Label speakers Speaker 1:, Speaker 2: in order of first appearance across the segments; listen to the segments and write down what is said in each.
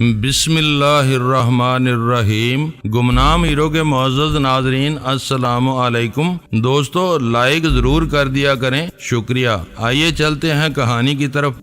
Speaker 1: بسم اللہ الرحمن الرحیم۔ گمنام ہیرو کے معزز ناظرین السلام علیکم۔ دوستو لائک ضرور کر دیا کریں، شکریہ۔ آئیے چلتے ہیں کہانی کی طرف۔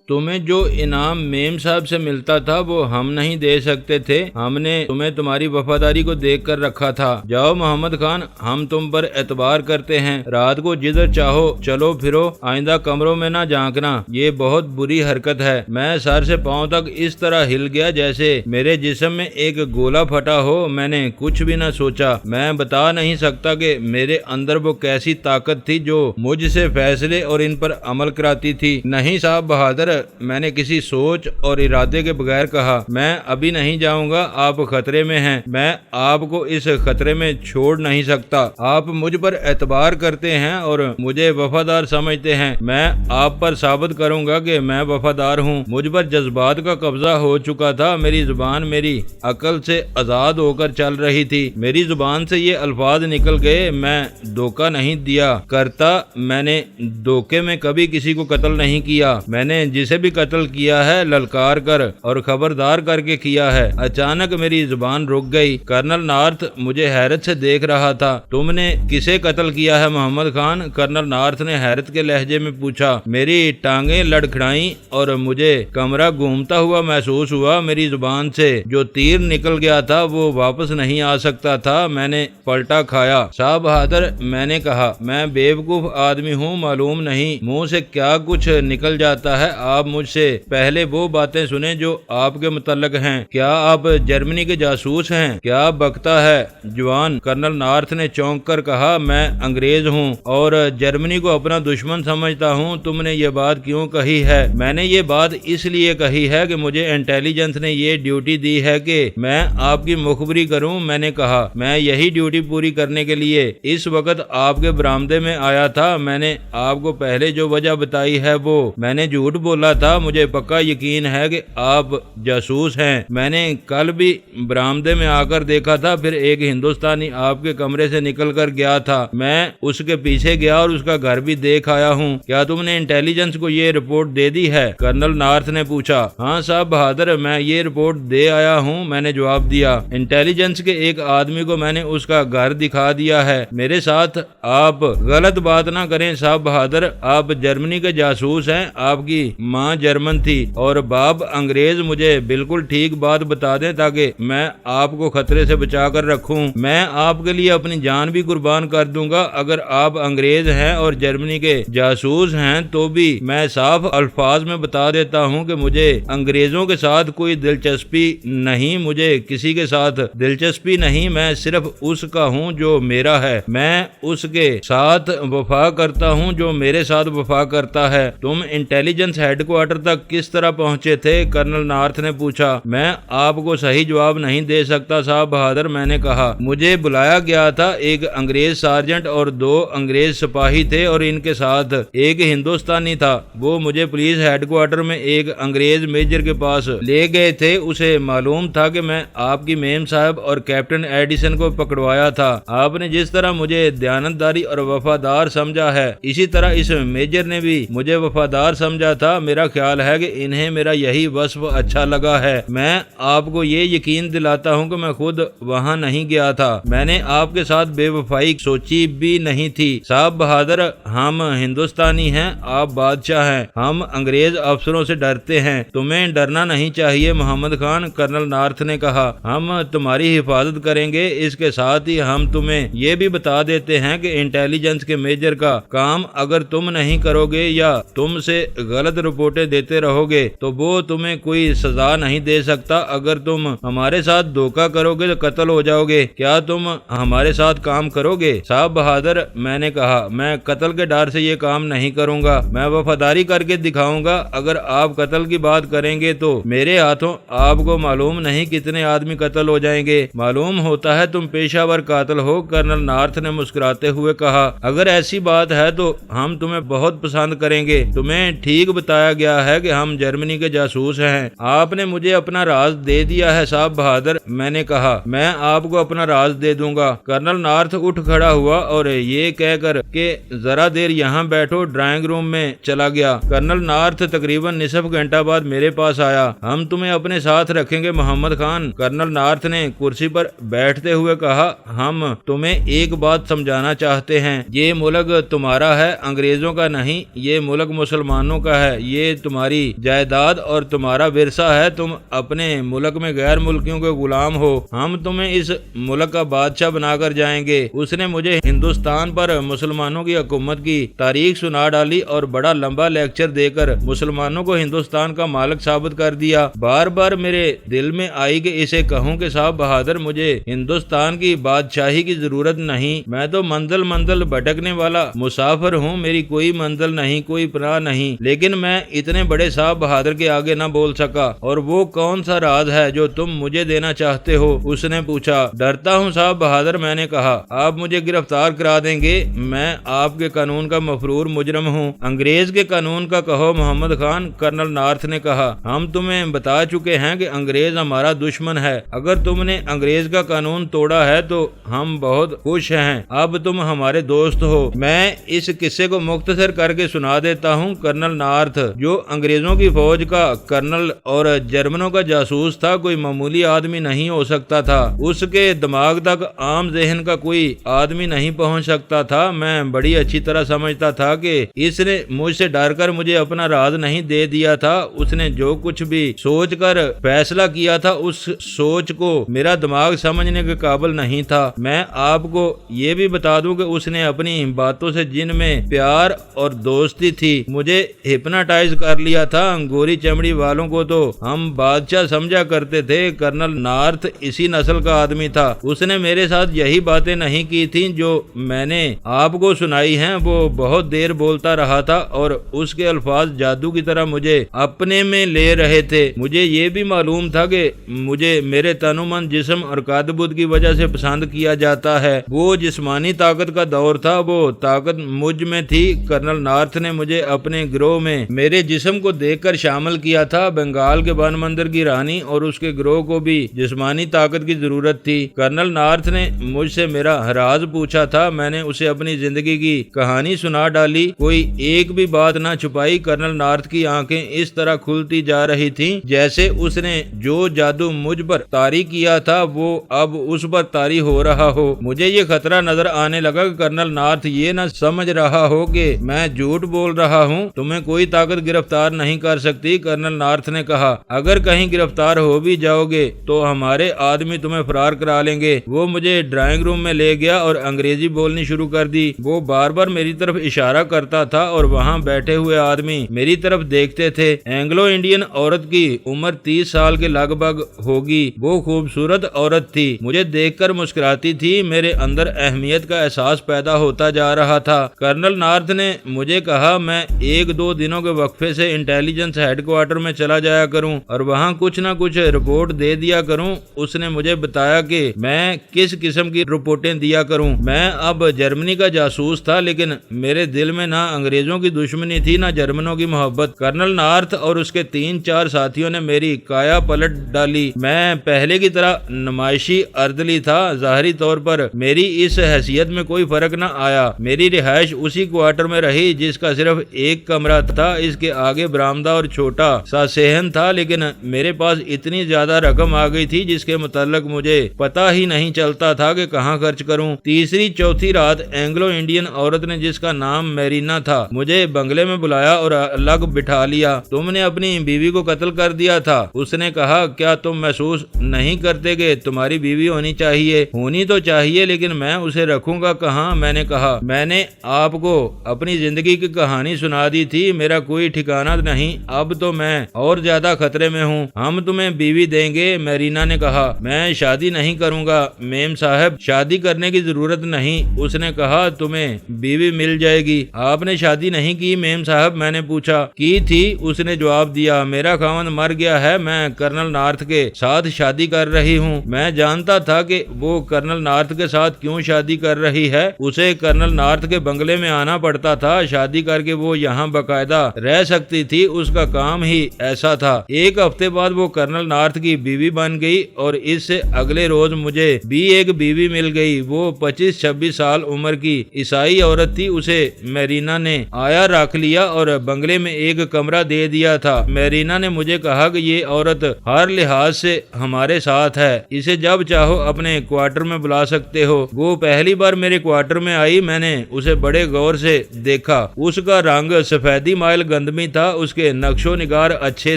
Speaker 1: تمہیں جو انعام میم صاحب سے ملتا تھا وہ ہم نہیں دے سکتے تھے، ہم نے تمہیں تمہاری وفاداری کو دیکھ کر رکھا تھا۔ جاؤ محمد خان، ہم تم پر اعتبار کرتے ہیں، رات کو جدھر چاہو چلو پھرو، آئندہ کمروں میں نہ جھانکنا، یہ بہت بری حرکت ہے۔ میں سر سے پاؤں تک اس طرح ہل گیا جیسے میرے جسم میں ایک گولا پھٹا ہو۔ میں نے کچھ بھی نہ سوچا، میں بتا نہیں سکتا کہ میرے اندر وہ کیسی طاقت تھی جو مجھ سے فیصلے اور ان پر عمل کراتی تھی۔ نہیں صاحب بہادر، میں نے کسی سوچ اور ارادے کے بغیر کہا، میں ابھی نہیں جاؤں گا، آپ خطرے میں ہیں، میں آپ کو اس خطرے میں چھوڑ نہیں سکتا۔ آپ مجھ پر اعتبار کرتے ہیں اور مجھے وفادار سمجھتے ہیں، میں آپ پر ثابت کروں گا کہ میں وفادار ہوں۔ مجھ پر جذبات کا قبضہ ہو چکا تھا، میری زبان میری عقل سے آزاد ہو کر چل رہی تھی، میری زبان سے یہ الفاظ نکل گئے، میں دھوکہ نہیں دیا کرتا، میں نے دھوکے میں کبھی کسی کو قتل نہیں کیا، میں نے جسے بھی قتل کیا ہے للکار کر اور خبردار کر کے کیا ہے۔ اچانک میری زبان رک گئی۔ کرنل نارتھ مجھے حیرت سے دیکھ رہا تھا۔ تم نے کسے قتل کیا ہے محمد خان؟ کرنل نارتھ نے حیرت کے لہجے میں پوچھا۔ میری ٹانگیں لڑکھڑائیں اور مجھے کمرہ گھومتا ہوا محسوس ہوا، میری زبان سے جو تیر نکل گیا تھا وہ واپس نہیں آ سکتا تھا، میں نے پلٹا کھایا۔ صاحب بہادر، میں نے کہا، میں بیوقوف آدمی ہوں، معلوم نہیں منہ سے کیا کچھ نکل جاتا ہے۔ آپ مجھ سے پہلے وہ باتیں سنیں جو آپ کے متعلق ہیں۔ کیا آپ جرمنی کے جاسوس ہیں؟ کیا بکتا ہے جوان؟ کرنل نارتھ نے چونک کر کہا، میں انگریز ہوں اور جرمنی کو اپنا دشمن سمجھتا ہوں۔ تم نے یہ بات کیوں کہی ہے؟ میں نے یہ بات اس لیے کہی ہے کہ مجھے انٹیلیجنس نے یہ ڈیوٹی دی ہے کہ میں آپ کی مخبری کروں۔ میں نے کہا، میں یہی ڈیوٹی پوری کرنے کے لیے اس وقت آپ کے برآمدے میں آیا تھا۔ میں نے آپ کو پہلے جو وجہ بتائی ہے وہ میں نے جھوٹ بولا تھا، مجھے پکا یقین ہے کہ آپ جاسوس ہیں۔ میں نے کل بھی برآمدے میں آ کر دیکھا تھا، پھر ایک ہندوستانی آپ کے کمرے سے نکل کر گیا تھا، میں اس کے پیچھے گیا اور اس کا گھر بھی دیکھ آیا ہوں۔ کیا تم نے انٹیلیجنس کو یہ رپورٹ دے دی ہے؟ کرنل نارتھ نے پوچھا۔ ہاں صاحب بہادر، میں یہ رپورٹ دے آیا ہوں، میں نے جواب دیا۔ انٹیلیجنس کے ایک آدمی کو میں نے اس کا گھر دکھا دیا ہے۔ میرے ساتھ آپ غلط بات نہ کریں صاحب بہادر، آپ جرمنی کے جاسوس ہیں، آپ کی ماں جرمن تھی اور باپ انگریز۔ مجھے بالکل ٹھیک بات بتا دیں تاکہ میں آپ کو خطرے سے بچا کر رکھوں۔ میں آپ کے لیے اپنی جان بھی قربان کر دوں گا۔ اگر آپ انگریز ہیں اور جرمنی کے جاسوس ہیں تو بھی میں صاف الفاظ میں بتا دیتا ہوں کہ مجھے انگریزوں کے ساتھ کوئی دلچسپی نہیں، مجھے کسی کے ساتھ دلچسپی نہیں، میں صرف اس کا ہوں جو میرا ہے، میں اس کے ساتھ وفا کرتا ہوں جو میرے ساتھ وفا کرتا ہے۔ تم انٹیلیجنس ہیڈ کوارٹر تک کس طرح پہنچے تھے؟ کرنل نارتھ نے پوچھا۔ میں آپ کو صحیح جواب نہیں دے سکتا صاحب بہادر، میں نے کہا، مجھے بلایا گیا تھا، ایک انگریز سارجنٹ اور 2 انگریز سپاہی تھے اور ان کے ساتھ ایک ہندوستانی تھا۔ وہ مجھے پولیس ہیڈ کوارٹر میں ایک انگریز میجر کے پاس لے گئے تھے، اسے معلوم تھا کہ میں آپ کی میم صاحب اور کیپٹن ایڈیسن کو پکڑوایا تھا۔ آپ نے جس طرح مجھے دیانتداری اور وفادار سمجھا ہے اسی طرح اس میجر نے بھی مجھے وفادار سمجھا تھا۔ میرا خیال ہے کہ انہیں میرا یہی وصف اچھا لگا ہے۔ میں آپ کو یہ یقین دلاتا ہوں کہ میں خود وہاں نہیں گیا تھا، میں نے آپ کے ساتھ بے وفائی سوچی بھی نہیں تھی۔ صاحب بہادر، ہم ہندوستانی ہیں، آپ بادشاہ ہیں، ہم انگریز افسروں سے ڈرتے ہیں، تمہیں ڈرنا نہیں چاہیے محمد خان، کرنل نارتھ نے کہا۔ ہم تمہاری حفاظت کریں گے، اس کے ساتھ ہی ہم تمہیں یہ بھی بتا دیتے ہیں کہ انٹیلیجنس کے میجر کا کام اگر تم نہیں کرو گے یا تم سے غلط رپورٹیں دیتے رہو گے تو وہ تمہیں کوئی سزا نہیں دے سکتا۔ اگر تم ہمارے ساتھ دھوکہ کرو گے تو قتل ہو جاؤ گے۔ کیا تم ہمارے ساتھ کام کرو گے؟ صاحب بہادر، میں نے کہا، میں قتل کے ڈر سے یہ کام نہیں کروں گا، میں وفاداری کر کے دکھاؤں گا۔ اگر آپ قتل کی بات کریں گے تو میرے ہاتھوں آپ کو معلوم نہیں کتنے آدمی قتل ہو جائیں گے، معلوم ہوتا ہے تم پیشہ ور قاتل ہو۔ کرنل نارتھ نے مسکراتے ہوئے کہا، اگر ایسی بات ہے تو ہم تمہیں بہت پسند کریں گے۔ تمہیں ٹھیک بتایا بتایا گیا ہے کہ ہم جرمنی کے جاسوس ہیں۔ آپ نے مجھے اپنا راز دے دیا ہے صاحب بہادر۔ میں نے کہا میں آپ کو اپنا راز دے دوں گا۔ کرنل نارتھ اٹھ کھڑا ہوا اور یہ کہہ کر کہ ذرا دیر یہاں بیٹھو ڈرائنگ روم میں چلا گیا۔ کرنل نارتھ تقریباً نصف گھنٹہ بعد میرے پاس آیا۔ ہم تمہیں اپنے ساتھ رکھیں گے محمد خان، کرنل نارتھ نے کرسی پر بیٹھتے ہوئے کہا۔ ہم تمہیں ایک بات سمجھانا چاہتے ہیں، یہ ملک تمہارا ہے، انگریزوں کا نہیں۔ یہ ملک مسلمانوں کا ہے، یہ تمہاری جائیداد اور تمہارا ورثہ ہے۔ تم اپنے ملک میں غیر ملکیوں کے غلام ہو، ہم تمہیں اس ملک کا بادشاہ بنا کر جائیں گے۔ اس نے مجھے ہندوستان پر مسلمانوں کی حکومت کی تاریخ سنا ڈالی اور بڑا لمبا لیکچر دے کر مسلمانوں کو ہندوستان کا مالک ثابت کر دیا۔ بار بار میرے دل میں آئی کہ اسے کہوں کہ صاحب بہادر مجھے ہندوستان کی بادشاہی کی ضرورت نہیں، میں تو منزل بھٹکنے والا مسافر ہوں، میری کوئی منزل نہیں، کوئی پناہ نہیں۔ لیکن میں اتنے بڑے صاحب بہادر کے آگے نہ بول سکا۔ اور وہ کون سا راز ہے جو تم مجھے دینا چاہتے ہو؟ اس نے پوچھا۔ ڈرتا ہوں صاحب بہادر، میں نے کہا، آپ مجھے گرفتار کرا دیں گے، میں آپ کے قانون کا مفرور مجرم ہوں۔ انگریز کے قانون کا کہو محمد خان، کرنل نارتھ نے کہا۔ ہم تمہیں بتا چکے ہیں کہ انگریز ہمارا دشمن ہے۔ اگر تم نے انگریز کا قانون توڑا ہے تو ہم بہت خوش ہیں، اب تم ہمارے دوست ہو۔ میں اس قصے کو مختصر کر کے سنا دیتا ہوں۔ کرنل نارتھ جو انگریزوں کی فوج کا کرنل اور جرمنوں کا جاسوس تھا، کوئی معمولی آدمی نہیں ہو سکتا تھا۔ اس کے دماغ تک عام ذہن کا کوئی آدمی نہیں پہنچ سکتا تھا۔ میں بڑی اچھی طرح سمجھتا تھا کہ اس نے مجھ سے ڈر کر مجھے اپنا راز نہیں دے دیا تھا۔ اس نے جو کچھ بھی سوچ کر فیصلہ کیا تھا، اس سوچ کو میرا دماغ سمجھنے کے قابل نہیں تھا۔ میں آپ کو یہ بھی بتا دوں کہ اس نے اپنی باتوں سے جن میں پیار اور دوستی تھی مجھے ہپناٹائز کر لیا تھا۔ گوری چمڑی والوں کو تو ہم بادشاہ سمجھا کرتے تھے، کرنل نارتھ اسی نسل کا آدمی تھا۔ اس نے میرے ساتھ یہی باتیں نہیں کی تھیں جو میں نے آپ کو سنائی ہیں۔ وہ بہت دیر بولتا رہا تھا اور اس کے الفاظ جادو کی طرح مجھے اپنے میں لے رہے تھے۔ مجھے یہ بھی معلوم تھا کہ مجھے میرے تن و من، جسم اور قد کی وجہ سے پسند کیا جاتا ہے۔ وہ جسمانی طاقت کا دور تھا، وہ طاقت مجھ میں تھی۔ کرنل نارتھ نے مجھے اپنے گروہ میں میرے جسم کو دیکھ کر شامل کیا تھا۔ بنگال کے بن مندر کی رانی اور اس کے گروہ کو بھی جسمانی طاقت کی ضرورت تھی۔ کرنل نارتھ نے مجھ سے میرا راز پوچھا تھا، میں نے اسے اپنی زندگی کی کہانی سنا ڈالی، کوئی ایک بھی بات نہ چھپائی۔ کرنل نارتھ کی آنکھیں اس طرح کھلتی جا رہی تھیں جیسے اس نے جو جادو مجھ پر طاری کیا تھا وہ اب اس پر طاری ہو رہا ہو۔ مجھے یہ خطرہ نظر آنے لگا کہ کرنل نارتھ یہ نہ سمجھ رہا ہو کہ میں جھوٹ بول رہا ہوں۔ تمہیں کوئی طاقت گرفتار نہیں کر سکتی، کرنل نارتھ نے کہا۔ اگر کہیں گرفتار ہو بھی جاؤ گے تو ہمارے آدمی تمہیں فرار کرا لیں گے۔ وہ مجھے ڈرائنگ روم میں لے گیا اور انگریزی بولنی شروع کر دی۔ وہ بار بار میری طرف اشارہ کرتا تھا اور وہاں بیٹھے ہوئے آدمی میری طرف دیکھتے تھے۔ اینگلو انڈین عورت کی عمر 30 سال کے لگ بھگ ہوگی۔ وہ خوبصورت عورت تھی، مجھے دیکھ کر مسکراتی تھی۔ میرے اندر اہمیت کا احساس پیدا ہوتا جا رہا تھا۔ کرنل نارتھ نے مجھے کہا میں 1-2 دنوں کے وقفے سے انٹیلیجنس ہیڈ کوارٹر میں چلا جایا کروں اور وہاں کچھ نہ کچھ رپورٹ دے دیا کروں۔ اس نے مجھے بتایا کہ میں کس قسم کی رپورٹیں دیا کروں۔ میں اب جرمنی کا جاسوس تھا، لیکن میرے دل میں نہ انگریزوں کی دشمنی تھی نہ جرمنوں کی محبت۔ کرنل نارتھ اور اس کے 3-4 ساتھیوں نے میری کایا پلٹ ڈالی۔ میں پہلے کی طرح نمائشی اردلی تھا۔ ظاہری طور پر میری اس حیثیت میں کوئی فرق نہ آیا۔ میری رہائش اسی کوارٹر میں رہی جس کا صرف ایک کمرہ تھا۔ اس کے آگے برآمدہ اور چھوٹا سا صحن تھا، لیکن میرے پاس اتنی زیادہ رقم آ گئی تھی جس کے متعلق مجھے پتہ ہی نہیں چلتا تھا کہ کہاں خرچ کروں۔ تیسری چوتھی رات اینگلو انڈین عورت نے، جس کا نام میرینا تھا، مجھے بنگلے میں بلایا اور الگ بٹھا لیا۔ تم نے اپنی بیوی کو قتل کر دیا تھا، اس نے کہا۔ کیا تم محسوس نہیں کرتے کہ تمہاری بیوی ہونی چاہیے؟ ہونی تو چاہیے، لیکن میں اسے رکھوں گا کہاں؟ میں نے کہا۔ میں نے آپ کو اپنی زندگی کی کہانی سنا دی تھی، میرا کوئی ٹھکانہ نہیں، اب تو میں اور زیادہ خطرے میں ہوں۔ ہم تمہیں بیوی دیں گے، میرینا نے کہا۔ میں شادی نہیں کروں گا میم صاحب، شادی کرنے کی ضرورت نہیں، اس نے کہا۔ تمہیں بیوی مل جائے گی۔ آپ نے شادی نہیں کی میم صاحب؟ میں نے پوچھا۔ کی تھی، اس نے جواب دیا۔ میرا خاوند مر گیا ہے، میں کرنل نارتھ کے ساتھ شادی کر رہی ہوں۔ میں جانتا تھا کہ وہ کرنل نارتھ کے ساتھ کیوں شادی کر رہی ہے۔ اسے کرنل نارتھ کے بنگلے میں آنا پڑتا تھا، شادی کر کے وہ یہاں باقاعدہ رہ رہ سکتی تھی، اس کا کام ہی ایسا تھا۔ ایک ہفتے بعد وہ کرنل نارتھ کی بیوی بن گئی اور اس سے اگلے روز مجھے بھی ایک بیوی مل گئی۔ وہ 25-26 سال عمر کی عیسائی عورت تھی۔ اسے میرینا نے آیا رکھ لیا اور بنگلے میں ایک کمرہ دے دیا تھا۔ میرینا نے مجھے کہا کہ یہ عورت ہر لحاظ سے ہمارے ساتھ ہے، اسے جب چاہو اپنے کوارٹر میں بلا سکتے ہو۔ وہ پہلی بار میرے کوارٹر میں آئی، میں نے اسے بڑے غور سے دیکھا۔ اس کا رنگ سفیدی مائل گندمی تھا، اس کے نقش و نگار اچھے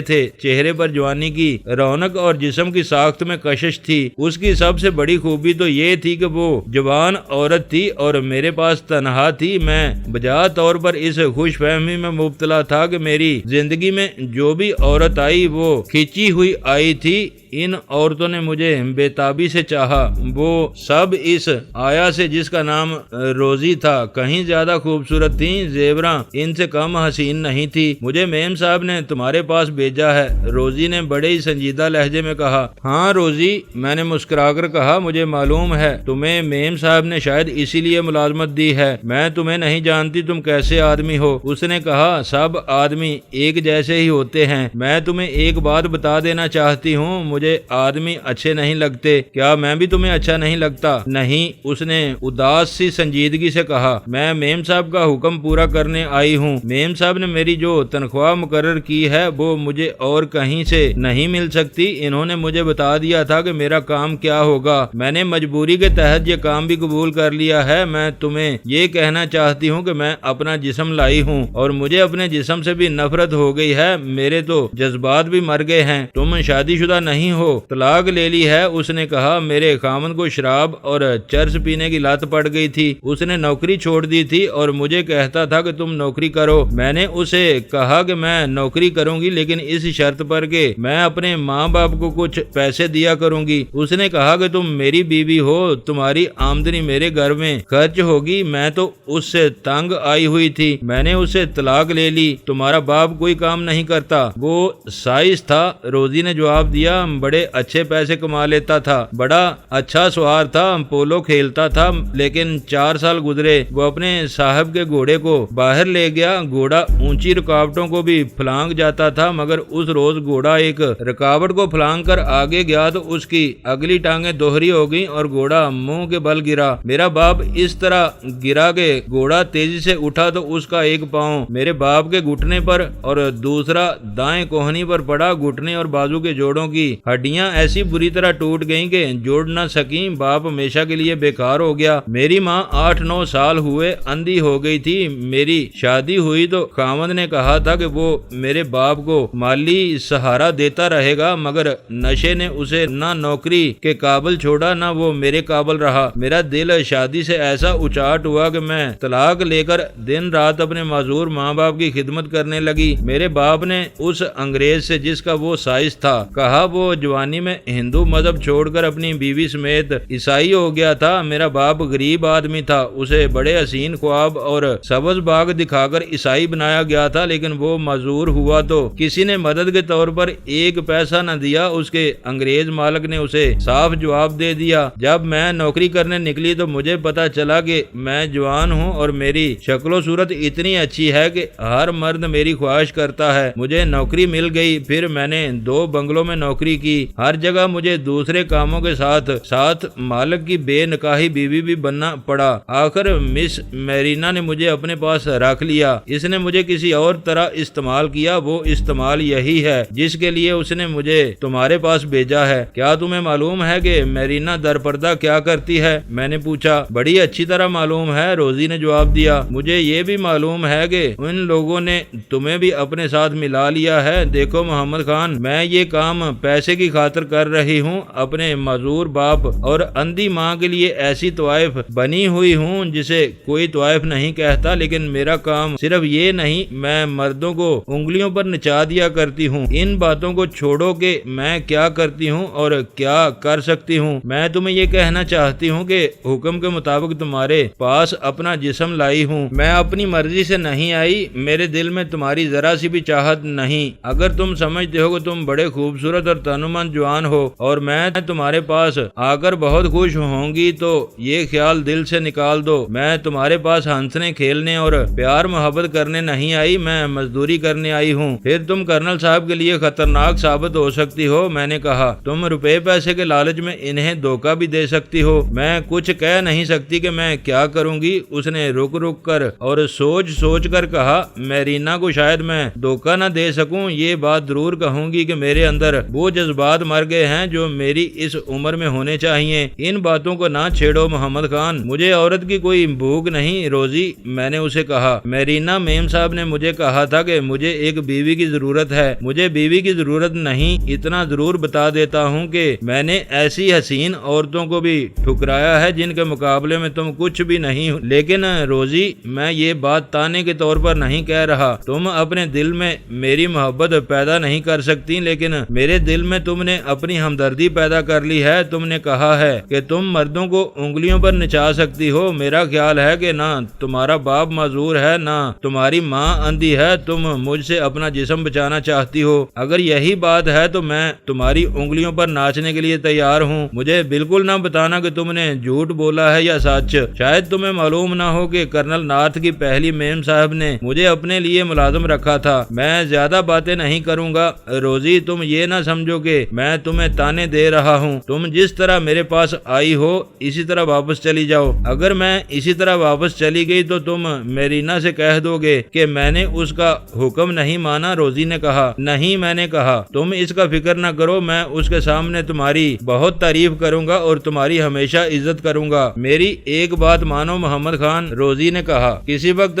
Speaker 1: تھے، چہرے پر جوانی کی رونق اور جسم کی ساخت میں کشش تھی۔ اس کی سب سے بڑی خوبی تو یہ تھی کہ وہ جوان عورت تھی اور میرے پاس تنہا تھی۔ میں بجا طور پر اس خوش فہمی میں مبتلا تھا کہ میری زندگی میں جو بھی عورت آئی وہ کھینچی ہوئی آئی تھی۔ ان عورتوں نے مجھے بے تابی سے چاہا، وہ سب اس آیا سے جس کا نام روزی تھا کہیں زیادہ خوبصورت تھیں، زیوراں ان سے کم حسین نہیں تھی۔ مجھے میم صاحب نے تمہارے پاس بھیجا ہے، روزی نے بڑے ہی سنجیدہ لہجے میں کہا۔ ہاں روزی، میں نے مسکرا کر کہا، مجھے معلوم ہے تمہیں میم صاحب نے شاید اسی لیے ملازمت دی ہے، میں تمہیں نہیں جانتی تم کیسے آدمی ہو۔ اس نے کہا، سب آدمی ایک جیسے ہی ہوتے ہیں، میں تمہیں ایک بات بتا دینا چاہتی ہوں، مجھے آدمی اچھے نہیں لگتے۔ کیا میں بھی تمہیں اچھا نہیں لگتا؟ نہیں، اس نے اداس سی سنجیدگی سے کہا، میں میم صاحب کا حکم پورا کرنے آئی ہوں۔ میم صاحب نے میری جو تنخواہ مقرر کی ہے وہ مجھے اور کہیں سے نہیں مل سکتی۔ انہوں نے مجھے بتا دیا تھا کہ میرا کام کیا ہوگا، میں نے مجبوری کے تحت یہ کام بھی قبول کر لیا ہے۔ میں تمہیں یہ کہنا چاہتی ہوں کہ میں اپنا جسم لائی ہوں اور مجھے اپنے جسم سے بھی نفرت ہو گئی ہے، میرے تو جذبات بھی مر گئے ہیں۔ تم شادی شدہ نہیں ہو، طلاق لے لی ہے؟ اس نے کہا، میرے خاوند کو شراب اور چرس پینے کی لت پڑ گئی تھی، اس نے نوکری چھوڑ دی تھی اور مجھے کہتا تھا کہ تم نوکری کرو۔ میں نے اسے کہا کہ میں نوکری کروں گی لیکن اس شرط پر کہ میں اپنے ماں باپ کو کچھ پیسے دیا کروں گی۔ اس نے کہا کہ تم میری بیوی ہو، تمہاری آمدنی میرے گھر میں خرچ ہوگی۔ میں تو اس سے تنگ آئی ہوئی تھی، میں نے اسے طلاق لے لی۔ تمہارا باپ کوئی کام نہیں کرتا؟ وہ سائنس تھا، روزی نے جواب دیا، بڑے اچھے پیسے کما لیتا تھا، بڑا اچھا سوار تھا، پولو کھیلتا تھا، لیکن 4 سال گزرے وہ اپنے صاحب کے گھوڑے کو باہر لے گیا۔ گھوڑا اونچی رکاوٹوں کو بھی پھلانگ جاتا تھا مگر اس روز گھوڑا ایک رکاوٹ کو پھلانگ کر آگے گیا تو اس کی اگلی ٹانگیں دوہری ہو گئیں اور گھوڑا منہ کے بل گرا۔ میرا باپ اس طرح گرا کہ گھوڑا تیزی سے اٹھا تو اس کا ایک پاؤں میرے باپ کے گھٹنے پر اور دوسرا دائیں کوہنی پر پڑا۔ گھٹنے اور بازو کے جوڑوں کی ہڈیاں ایسی بری طرح ٹوٹ گئیں کہ جوڑ نہ سکیں۔ باپ ہمیشہ کے لیے بیکار ہو گیا۔ میری ماں 8-9 سال ہوئے اندھی ہو گئی تھی۔ میری شادی ہوئی تو خاوند نے کہا تھا کہ وہ میرے باپ کو مالی سہارا دیتا رہے گا مگر نشے نے اسے نہ نوکری کے قابل چھوڑا نہ وہ میرے قابل رہا۔ میرا دل شادی سے ایسا اچاٹ ہوا کہ میں طلاق لے کر دن رات اپنے معذور ماں باپ کی خدمت کرنے لگی۔ میرے باپ نے اس انگریز سے جس کا وہ سائز تھا کہا، وہ جوانی میں ہندو مذہب چھوڑ کر اپنی بیوی سمیت عیسائی ہو گیا تھا۔ میرا باپ غریب آدمی تھا، اسے بڑے حسین خواب اور سبز باغ دکھا کر عیسائی بنایا گیا تھا لیکن وہ معذور ہوا تو کسی نے مدد کے طور پر ایک پیسہ نہ دیا۔ اس کے انگریز مالک نے اسے صاف جواب دے دیا۔ جب میں نوکری کرنے نکلی تو مجھے پتا چلا کہ میں جوان ہوں اور میری شکل و صورت اتنی اچھی ہے کہ ہر مرد میری خواہش کرتا ہے۔ مجھے نوکری مل گئی، پھر میں نے 2 بنگلوں میں نوکری کی۔ ہر جگہ مجھے دوسرے کاموں کے ساتھ ساتھ مالک کی بے نکاحی بیوی بھی بننا پڑا۔ آخر مس میرینا نے مجھے اپنے پاس رکھ لیا۔ اس نے مجھے کسی اور طرح استعمال کیا، وہ استعمال یہی ہے جس کے لیے اس نے مجھے تمہارے پاس بھیجا ہے۔ کیا تمہیں معلوم ہے کہ میرینا درپردہ کیا کرتی ہے؟ میں نے پوچھا۔ بڑی اچھی طرح معلوم ہے، روزی نے جواب دیا۔ مجھے یہ بھی معلوم ہے کہ ان لوگوں نے تمہیں بھی اپنے ساتھ ملا لیا ہے۔ دیکھو محمد خان، میں یہ کام پیسے کی خاطر کر رہی ہوں، اپنے معذور باپ اور اندھی ماں کے لیے ایسی طوائف بنی ہوئی ہوں جسے کوئی طوائف نہیں کہتا، لیکن میرا کام صرف یہ نہیں، میں مردوں کو انگلیوں پر نچا دیا کرتی ہوں۔ ان باتوں کو چھوڑو کہ میں کیا کرتی ہوں اور کیا کر سکتی ہوں۔ میں تمہیں یہ کہنا چاہتی ہوں کہ حکم کے مطابق تمہارے پاس اپنا جسم لائی ہوں، میں اپنی مرضی سے نہیں آئی، میرے دل میں تمہاری ذرا سی بھی چاہت نہیں۔ اگر تم سمجھتے ہو کہ تم بڑے خوبصورت اور تن ہنرمند جوان ہو اور میں تمہارے پاس آ کر بہت خوش ہوں گی تو یہ خیال دل سے نکال دو، میں تمہارے پاس ہنسنے کھیلنے اور پیار محبت کرنے نہیں آئی، میں مزدوری کرنے آئی ہوں، پھر تم کرنل صاحب کے لیے خطرناک ثابت ہو سکتی ہو۔ میں نے کہا تم روپے پیسے کے لالچ میں انہیں دھوکہ بھی دے سکتی ہو، میں کچھ کہہ نہیں سکتی کہ میں کیا کروں گی۔ اس نے رک کر اور سوچ کر کہا میرینا کو شاید میں دھوکہ نہ دے سکوں، یہ بات ضرور کہوں گی کہ میرے اندر وہ جذبات مر گئے ہیں جو میری اس عمر میں ہونے چاہیے۔ ان باتوں کو نہ چھیڑو محمد خان، مجھے عورت کی کوئی بھوک نہیں روزی، میں نے اسے کہا۔ میرینا میم صاحب نے مجھے کہا تھا کہ مجھے ایک بیوی کی ضرورت ہے، مجھے بیوی کی ضرورت نہیں، اتنا ضرور بتا دیتا ہوں کہ میں نے ایسی حسین عورتوں کو بھی ٹھکرایا ہے جن کے مقابلے میں تم کچھ بھی نہیں ہو۔ لیکن روزی میں یہ بات تانے کے طور پر نہیں کہہ رہا، تم اپنے دل میں میری محبت پیدا نہیں کر سکتی، لیکن میرے دل میں تم نے اپنی ہمدردی پیدا کر لی ہے۔ تم نے کہا ہے کہ تم مردوں کو انگلیوں پر نچا سکتی ہو، میرا خیال ہے کہ نہ تمہارا باپ معذور ہے نہ تمہاری ماں اندھی ہے، تم مجھ سے اپنا جسم بچانا چاہتی ہو۔ اگر یہی بات ہے تو میں تمہاری انگلیوں پر ناچنے کے لیے تیار ہوں، مجھے بالکل نہ بتانا کہ تم نے جھوٹ بولا ہے یا سچ۔ شاید تمہیں معلوم نہ ہو کہ کرنل ناتھ کی پہلی میم صاحب نے مجھے اپنے لیے ملازم رکھا تھا۔ میں زیادہ باتیں نہیں کروں گا روزی، تم یہ نہ سمجھو کہ میں تمہیں تانے دے رہا ہوں، تم جس طرح میرے پاس آئی ہو اسی طرح واپس چلی جاؤ۔ اگر میں اسی طرح واپس چلی گئی تو تم میرینا سے کہہ دو گے کہ میں نے اس کا حکم نہیں مانا، روزی نے کہا۔ نہیں، میں نے کہا تم اس کا فکر نہ کرو، میں اس کے سامنے تمہاری بہت تعریف کروں گا اور تمہاری ہمیشہ عزت کروں گا۔ میری ایک بات مانو محمد خان، روزی نے کہا، کسی وقت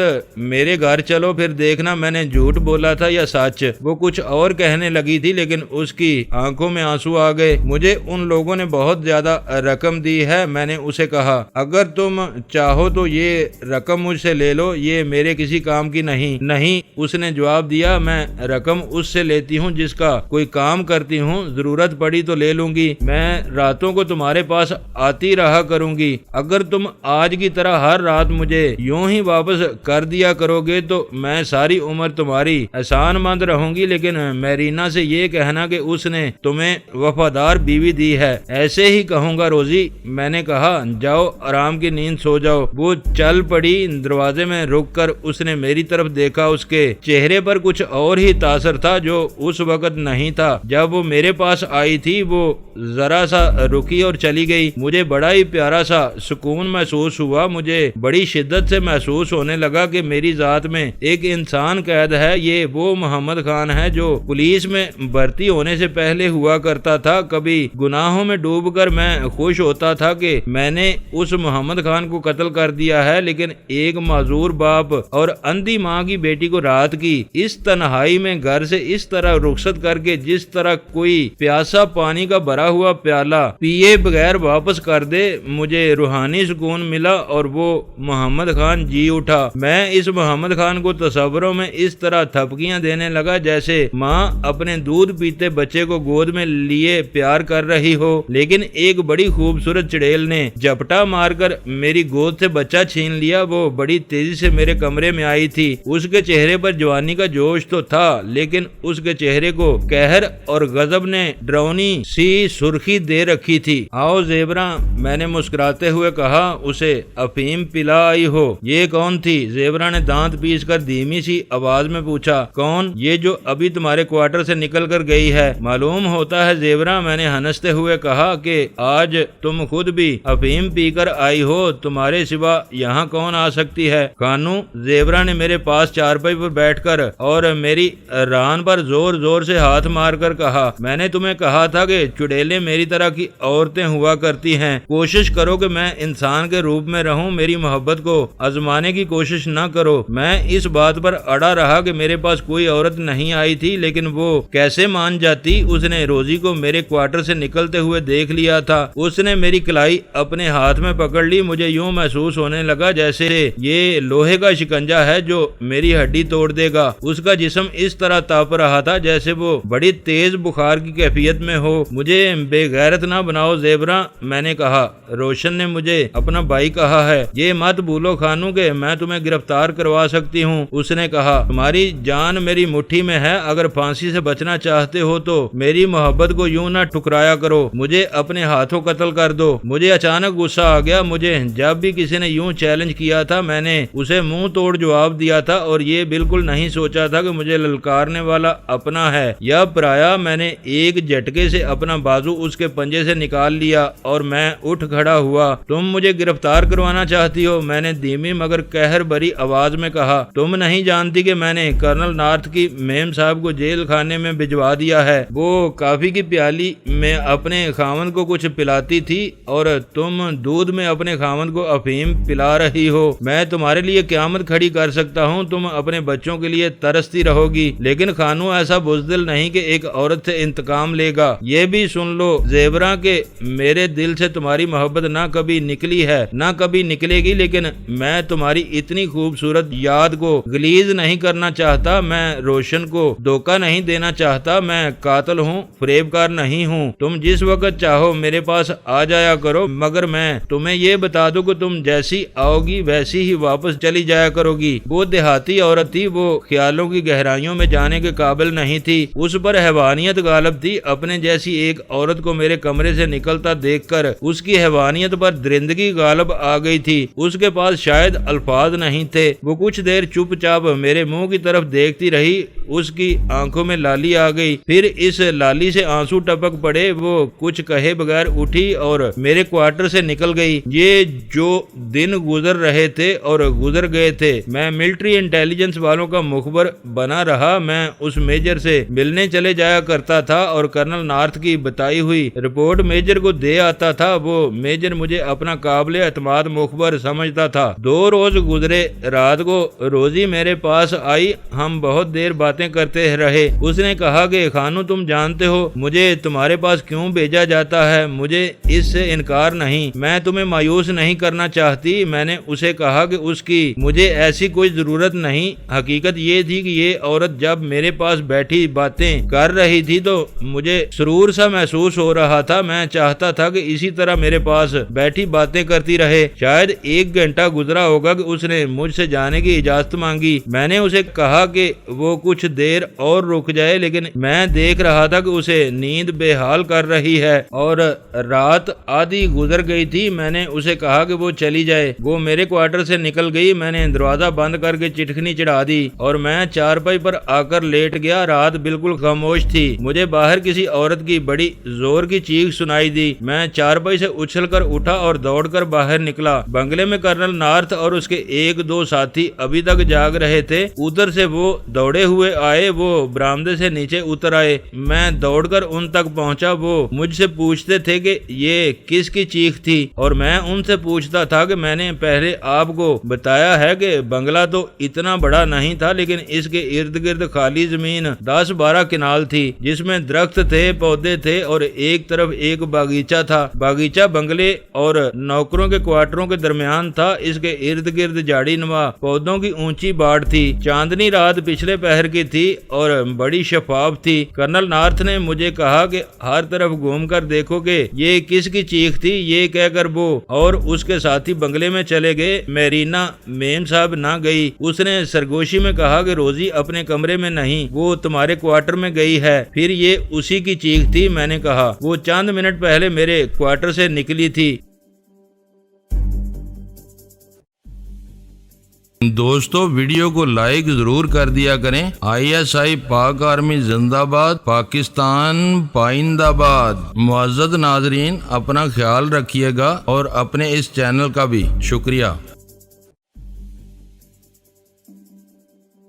Speaker 1: میرے گھر چلو پھر دیکھنا میں نے جھوٹ بولا تھا یا سچ۔ وہ کچھ اور کہنے لگی تھی لیکن اس کی آنکھوں میں آنسو آ گئے۔ مجھے ان لوگوں نے بہت زیادہ رقم دی ہے، میں نے اسے کہا، اگر تم چاہو تو یہ رقم مجھ سے لے لو، یہ میرے کسی کام کی نہیں، اس نے جواب دیا، میں رقم اس سے لیتی ہوں جس کا کوئی کام کرتی ہوں، ضرورت پڑی تو لے لوں گی، میں راتوں کو تمہارے پاس آتی رہا کروں گی۔ اگر تم آج کی طرح ہر رات مجھے یوں ہی واپس کر دیا کرو گے تو میں ساری عمر تمہاری احسان مند رہوں گی، لیکن میرینا سے یہ کہنا کہ اس نے تمہیں وفادار بیوی دی ہے، ایسے ہی کہوں گا روزی۔ میں نے کہا جاؤ آرام کی نیند سو جاؤ۔ وہ چل پڑی، دروازے میں رک کر اس نے میری طرف دیکھا، اس کے چہرے پر کچھ اور ہی تاثر تھا جو اس وقت نہیں تھا جب وہ میرے پاس آئی تھی۔ وہ ذرا سا رکی اور چلی گئی، مجھے بڑا ہی پیارا سا سکون محسوس ہوا، مجھے بڑی شدت سے محسوس ہونے لگا کہ میری ذات میں ایک انسان قید ہے، یہ وہ محمد خان ہے جو پولیس میں بھرتی ہونے سے پہلے ہوا کرتا تھا۔ کبھی گناہوں میں ڈوب کر میں خوش ہوتا تھا کہ میں نے اس محمد خان کو قتل کر دیا ہے، لیکن ایک معذور باپ اور اندھی ماں کی بیٹی کو رات کی اس تنہائی میں گھر سے اس طرح رخصت کر کے جس طرح کوئی پیاسا پانی کا بھرا ہوا پیالہ پیے بغیر واپس کر دے، مجھے روحانی سکون ملا اور وہ محمد خان جی اٹھا۔ میں اس محمد خان کو تصوروں میں اس طرح تھپکیاں دینے لگا جیسے ماں اپنے دودھ پیتے بچے کو گود میں لیے پیار کر رہی ہو، لیکن ایک بڑی خوبصورت چڑیل نے جھپٹا مار کر میری گود سے بچہ چھین لیا۔ وہ بڑی تیزی سے میرے کمرے میں آئی تھی، اس کے چہرے پر جوانی کا جوش تو تھا لیکن اس کے چہرے کو قہر اور غضب نے ڈراؤنی سی سرخی دے رکھی تھی۔ آؤ زیبرا، میں نے مسکراتے ہوئے کہا، اسے افیم پلا آئی ہو؟ یہ کون تھی؟ زیبرا نے دانت پیس کر دھیمی سی آواز میں پوچھا۔ کون؟ یہ جو ابھی تمہارے کوارٹر سے نکل کر گئی ہے؟ معلوم ہوتا ہے زیبرا، میں نے ہنستے ہوئے کہا کہ آج تم خود بھی افیم پی کر آئی ہو، تمہارے سوا یہاں کون آ سکتی ہے؟ خانو، زیبرا نے میرے پاس چارپائی پر بیٹھ کر اور میری ران پر زور زور سے ہاتھ مار کر کہا، میں نے تمہیں کہا تھا کہ چڑیلیں میری طرح کی عورتیں ہوا کرتی ہیں، کوشش کرو کہ میں انسان کے روپ میں رہوں، میری محبت کو آزمانے کی کوشش نہ کرو۔ میں اس بات پر اڑا رہا کہ میرے پاس کوئی عورت نہیں آئی تھی، لیکن وہ کیسے مان جاتی؟ اس نے روزی کو میرے کوارٹر سے نکلتے ہوئے دیکھ لیا تھا، اس نے میری کلائی اپنے ہاتھ میں پکڑ لی، مجھے یوں محسوس ہونے لگا جیسے یہ لوہے کا شکنجہ ہے جو میری ہڈی توڑ دے گا۔ اس کا جسم اس طرح تاپ رہا تھا جیسے وہ بڑی تیز بخار کی کیفیت میں ہو۔ مجھے بے غیرت نہ بناؤ زیبرا، میں نے کہا، روشن نے مجھے اپنا بھائی کہا ہے، یہ مت بھولو خانو کہ میں تمہیں گرفتار کروا سکتی ہوں۔ اس نے کہا، تمہاری جان میری مٹھی میں ہے، اگر پھانسی سے بچنا چاہتے ہو تو
Speaker 2: میری محبت کو یوں نہ ٹھکرایا کرو، مجھے اپنے ہاتھوں قتل کر دو۔ مجھے اچانک غصہ آ گیا۔ مجھے جب بھی کسی نے یوں چیلنج کیا تھا میں نے اسے منہ توڑ جواب دیا تھا، اور یہ بالکل نہیں سوچا تھا کہ مجھے للکارنے والا اپنا ہے یا پرایا۔ میں نے ایک جھٹکے سے اپنا بازو اس کے پنجے سے نکال لیا اور میں اٹھ کھڑا ہوا۔ تم مجھے گرفتار کروانا چاہتی ہو؟ میں نے دھیمی مگر قہر بھری آواز میں کہا۔ تم نہیں جانتی کہ میں نے کرنل نارتھ کی میم صاحب کو جیل خانے میں بھجوا دیا ہے۔ وہ کافی کی پیالی میں اپنے خاوند کو کچھ پلاتی تھی اور تم دودھ میں اپنے خاوند کو افیم پلا رہی ہو۔ میں تمہارے لیے قیامت کھڑی کر سکتا ہوں، تم اپنے بچوں کے لیے ترستی رہو گی، لیکن خانو ایسا بزدل نہیں کہ ایک عورت سے انتقام لے گا۔ یہ بھی سن لو زیبرا کہ میرے دل سے تمہاری محبت نہ کبھی نکلی ہے نہ کبھی نکلے گی، لیکن میں تمہاری اتنی خوبصورت یاد کو گلیز نہیں کرنا چاہتا، میں روشن کو دھوکہ نہیں دینا چاہتا، میں قاتل ہوں، فریب کار نہیں ہوں۔ تم جس وقت چاہو میرے پاس آ جایا کرو، مگر میں تمہیں یہ بتا دوں کہ تم جیسی آؤ گی ویسی ہی واپس چلی جایا کرو گی۔ وہ دیہاتی عورت تھی، وہ خیالوں کی گہرائیوں میں جانے کے قابل نہیں تھی، اس پر حیوانیت غالب تھی۔ اپنے جیسی ایک عورت کو میرے کمرے سے نکلتا دیکھ کر اس کی حیوانیت پر درندگی غالب آ گئی تھی۔ اس کے پاس شاید الفاظ نہیں تھے۔ وہ کچھ دیر چپ چاپ میرے منہ کی طرف دیکھتی رہی، اس کی آنکھوں میں لالی آ گئی، پھر اس لالی سے آنسو ٹپک پڑے۔ وہ کچھ کہے بغیر اٹھی اور میرے کوارٹر سے نکل گئی۔ یہ جو دن گزر رہے تھے اور گزر گئے تھے، میں ملٹری انٹیلیجنس والوں کا مخبر بنا رہا۔ میں اس میجر سے ملنے چلے جایا کرتا تھا اور کرنل نارتھ کی بتائی ہوئی رپورٹ میجر کو دے آتا تھا۔ وہ میجر مجھے اپنا قابل اعتماد مخبر سمجھتا تھا۔ 2 روز گزرے، رات کو روزی میرے پاس آئی، ہم بہت دیر باتیں کرتے رہے۔ اس نے کہا کہ خانو تم جانتے ہو مجھے تمہارے پاس کیوں بھیجا جاتا ہے، مجھے اس سے انکار نہیں، میں تمہیں مایوس نہیں کرنا چاہتی۔ میں نے اسے کہا کہ اس کی مجھے ایسی کوئی ضرورت نہیں۔ حقیقت یہ تھی کہ یہ عورت جب میرے پاس بیٹھی باتیں کر رہی تھی تو مجھے سرور سا محسوس ہو رہا تھا۔ میں چاہتا تھا کہ اسی طرح میرے پاس بیٹھی باتیں کرتی رہے۔ شاید 1 گھنٹہ گزرا ہوگا کہ اس نے مجھ سے جانے کی اجازت مانگی۔ میں نے اسے کہا کہ وہ کچھ دیر اور رک جائے، لیکن میں دیکھ رہا تھا کہ اسے نیند بے حال کر رہی ہے اور رات آدھی گزر گئی تھی۔ میں نے اسے کہا کہ وہ چلی جائے۔ وہ میرے کوارٹر سے نکل گئی۔ میں نے دروازہ بند کر کے چٹکنی چڑھا دی اور میں چارپائی پر آ کر لیٹ گیا۔ رات بالکل خاموش تھی۔ مجھے باہر کسی عورت کی بڑی زور کی چیخ سنائی دی۔ میں چارپائی سے اچھل کر اٹھا اور دوڑ کر باہر نکلا۔ بنگلے میں کرنل نارتھ اور اس کے 1-2 ساتھی ابھی تک جاگ رہے تھے۔ ادھر سے وہ دوڑے ہوئے آئے، وہ برآمدے سے نیچے اتر آئے۔ میں دوڑ کر ان تک پہنچا۔ وہ مجھ سے پوچھتے تھے کہ یہ کس کی چیخ تھی، اور میں ان سے پوچھتا تھا کہ میں نے پہلے آپ کو بتایا ہے کہ بنگلہ تو اتنا بڑا نہیں تھا، لیکن اس کے ارد گرد خالی زمین 10-12 کنال تھی، جس میں درخت تھے، پودے تھے اور ایک طرف ایک باغیچہ تھا۔ باغیچہ بنگلے اور نوکروں کے کوارٹروں کے درمیان تھا۔ اس کے ارد گرد جھاڑی نما پودوں کی اونچی باڑ تھی۔ چاندنی رات پچھلے پہر کی تھی اور بڑی شفاف تھی۔ کرنل نارتھ نے مجھے کہا کہ ہر طرف گھوم کر دیکھو کہ یہ کس کی چیخ تھی۔ یہ کہہ کر وہ اور اس کے ساتھی بنگلے میں چلے گئے۔ میرینا میم صاحب نہ گئی۔ اس نے سرگوشی میں کہا کہ روزی اپنے کمرے میں نہیں، وہ تمہارے کوارٹر میں گئی ہے۔ پھر یہ اسی کی چیخ تھی۔ میں نے کہا وہ چند منٹ پہلے میرے کوارٹر سے نکلی تھی۔
Speaker 1: دوستو ویڈیو کو لائک ضرور کر دیا کریں۔ ISI پاک آرمی زندہ باد، پاکستان پائندہ باد۔ معزز ناظرین اپنا خیال رکھیے گا اور اپنے اس چینل کا بھی شکریہ۔